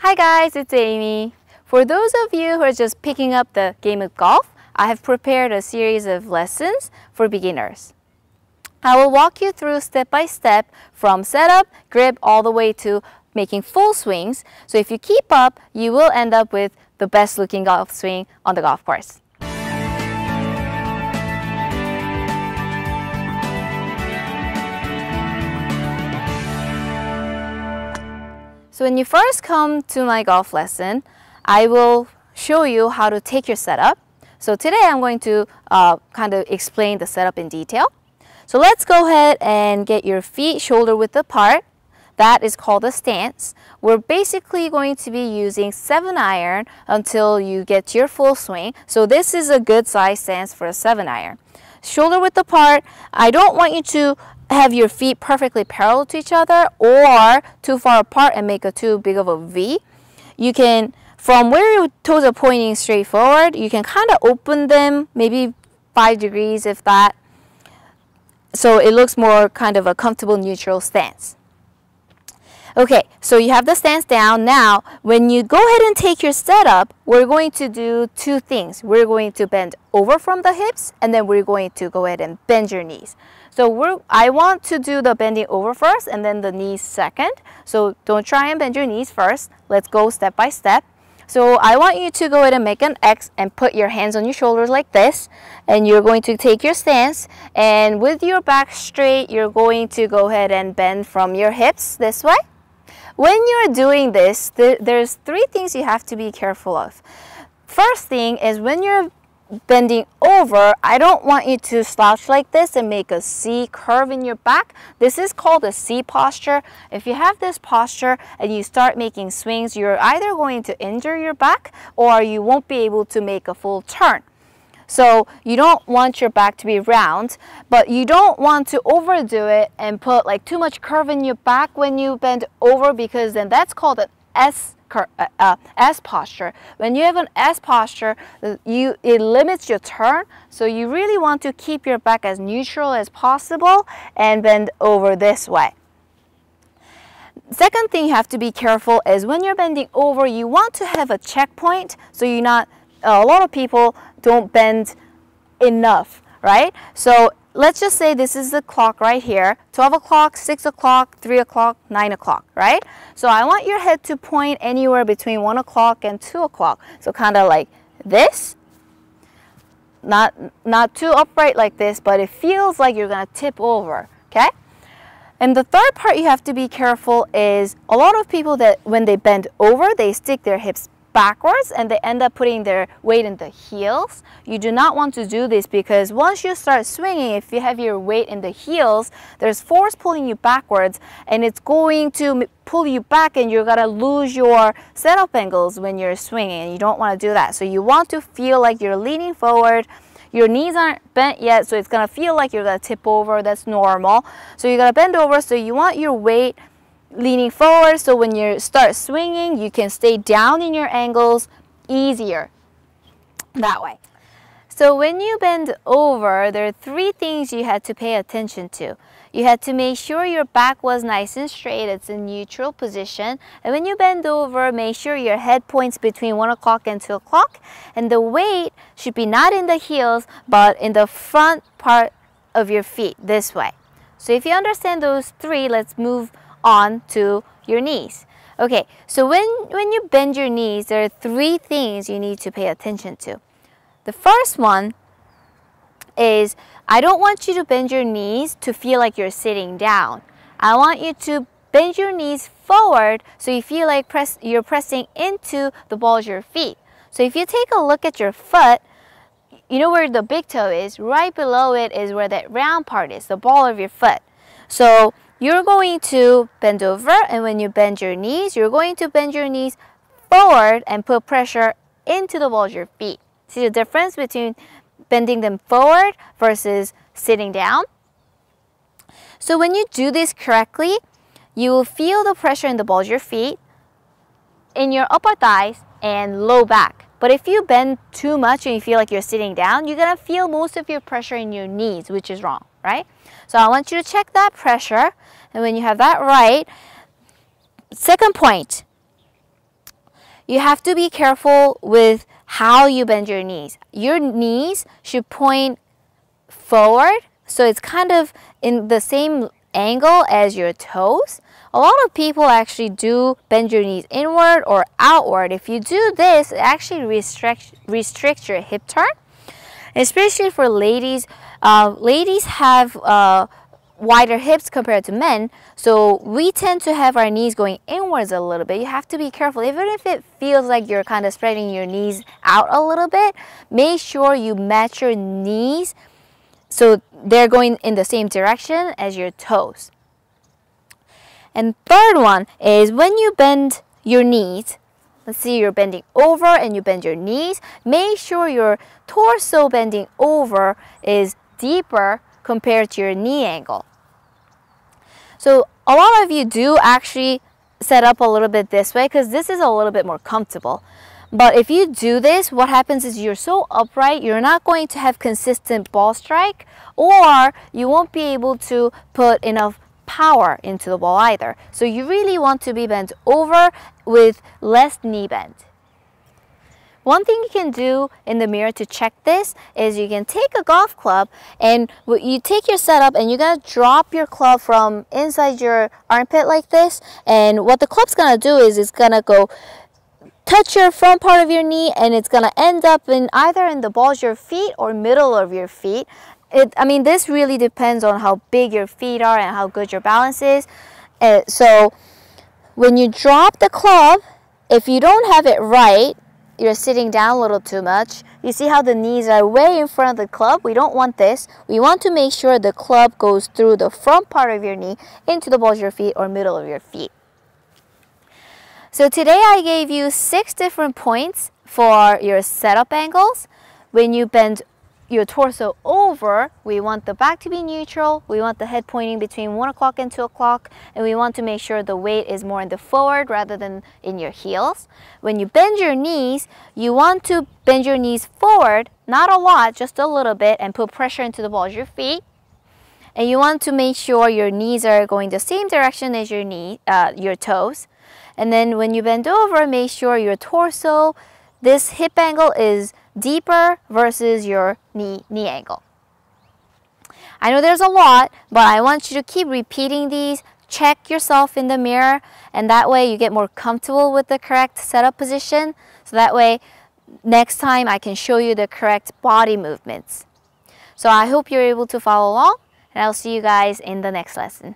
Hi guys, it's Amy. For those of you who are just picking up the game of golf, I have prepared a series of lessons for beginners. I will walk you through step by step from setup, grip, all the way to making full swings. So if you keep up, you will end up with the best looking golf swing on the golf course. So when you first come to my golf lesson, I will show you how to take your setup. So today I'm going to kind of explain the setup in detail. So let's go ahead and get your feet shoulder width apart. That is called a stance. We're basically going to be using 7-iron until you get to your full swing. So this is a good size stance for a 7-iron. Shoulder width apart. I don't want you to have your feet perfectly parallel to each other or too far apart and make a too big of a V. You can, from where your toes are pointing straight forward, you can kind of open them, maybe 5 degrees if that, so it looks more kind of a comfortable neutral stance. Okay, so you have the stance down. Now, when you go ahead and take your setup, we're going to do two things. We're going to bend over from the hips, and then we're going to go ahead and bend your knees. So I want to do the bending over first and then the knees second. So don't try and bend your knees first. Let's go step by step. So I want you to go ahead and make an X and put your hands on your shoulders like this. And you're going to take your stance. And with your back straight, you're going to go ahead and bend from your hips this way. When you're doing this, there's 3 things you have to be careful of. First thing is when you're bending over, I don't want you to slouch like this and make a C curve in your back. This is called a C posture. If you have this posture and you start making swings, you're either going to injure your back or you won't be able to make a full turn. So you don't want your back to be round, but you don't want to overdo it and put like too much curve in your back when you bend over, because then that's called an S posture. When you have an S posture, it limits your turn, so you really want to keep your back as neutral as possible and bend over this way. Second thing you have to be careful is when you're bending over, you want to have a checkpoint, so you're not, a lot of people don't bend enough, right? So let's just say this is the clock right here, 12 o'clock, 6 o'clock, 3 o'clock, 9 o'clock, right? So I want your head to point anywhere between 1 o'clock and 2 o'clock. So kind of like this, not too upright like this, but it feels like you're gonna tip over, okay? And the third part you have to be careful is a lot of people that when they bend over, they stick their hips backwards and they end up putting their weight in the heels. You do not want to do this, because once you start swinging, if you have your weight in the heels, there's force pulling you backwards and it's going to pull you back and you're gonna lose your setup angles when you're swinging, and you don't want to do that. So you want to feel like you're leaning forward. Your knees aren't bent yet, so it's gonna feel like you're gonna tip over. That's normal. So you gotta bend over, so you want your weight leaning forward, so when you start swinging, you can stay down in your angles easier that way. So when you bend over, there are 3 things you had to pay attention to. You had to make sure your back was nice and straight, it's in neutral position. And when you bend over, make sure your head points between 1 o'clock and 2 o'clock. And the weight should be not in the heels, but in the front part of your feet, this way. So if you understand those 3, let's move on to your knees. Okay, so when you bend your knees, there are 3 things you need to pay attention to. The first one is, I don't want you to bend your knees to feel like you're sitting down. I want you to bend your knees forward so you feel like you're pressing into the balls of your feet. So if you take a look at your foot, you know where the big toe is? Right below it is where that round part is, the ball of your foot. So you're going to bend over, and when you bend your knees, you're going to bend your knees forward and put pressure into the balls of your feet. See the difference between bending them forward versus sitting down? So when you do this correctly, you will feel the pressure in the balls of your feet, in your upper thighs, and low back. But if you bend too much and you feel like you're sitting down, you're gonna feel most of your pressure in your knees, which is wrong, right? So I want you to check that pressure, and when you have that right, second point, you have to be careful with how you bend your knees. Your knees should point forward, so it's kind of in the same angle as your toes. A lot of people actually do bend your knees inward or outward. If you do this, it actually restricts your hip turn. Especially for ladies, ladies have wider hips compared to men, so we tend to have our knees going inwards a little bit. You have to be careful. Even if it feels like you're kind of spreading your knees out a little bit, make sure you match your knees so they're going in the same direction as your toes. And third one is when you bend your knees, let's see, you're bending over and you bend your knees, make sure your torso bending over is deeper compared to your knee angle. So a lot of you do actually set up a little bit this way because this is a little bit more comfortable. But if you do this, what happens is you're so upright, you're not going to have consistent ball strike, or you won't be able to put enough power into the ball either. So you really want to be bent over with less knee bend. One thing you can do in the mirror to check this is you can take a golf club and you take your setup and you're going to drop your club from inside your armpit like this, and what the club's going to do is it's going to go touch your front part of your knee, and it's going to end up in either in the balls of your feet or middle of your feet. I mean, this really depends on how big your feet are and how good your balance is. So when you drop the club, if you don't have it right, you're sitting down a little too much. You see how the knees are way in front of the club? We don't want this. We want to make sure the club goes through the front part of your knee into the balls of your feet or middle of your feet. So today I gave you 6 different points for your setup angles. When you bend your torso over, we want the back to be neutral, we want the head pointing between 1 o'clock and 2 o'clock, and we want to make sure the weight is more in the forward rather than in your heels. When you bend your knees, you want to bend your knees forward, not a lot, just a little bit, and put pressure into the balls of your feet. And you want to make sure your knees are going the same direction as your toes. And then when you bend over, make sure your torso, this hip angle is deeper versus your knee angle. I know there's a lot, but I want you to keep repeating these. Check yourself in the mirror, and that way you get more comfortable with the correct setup position. So that way, next time I can show you the correct body movements. So I hope you're able to follow along, and I'll see you guys in the next lesson.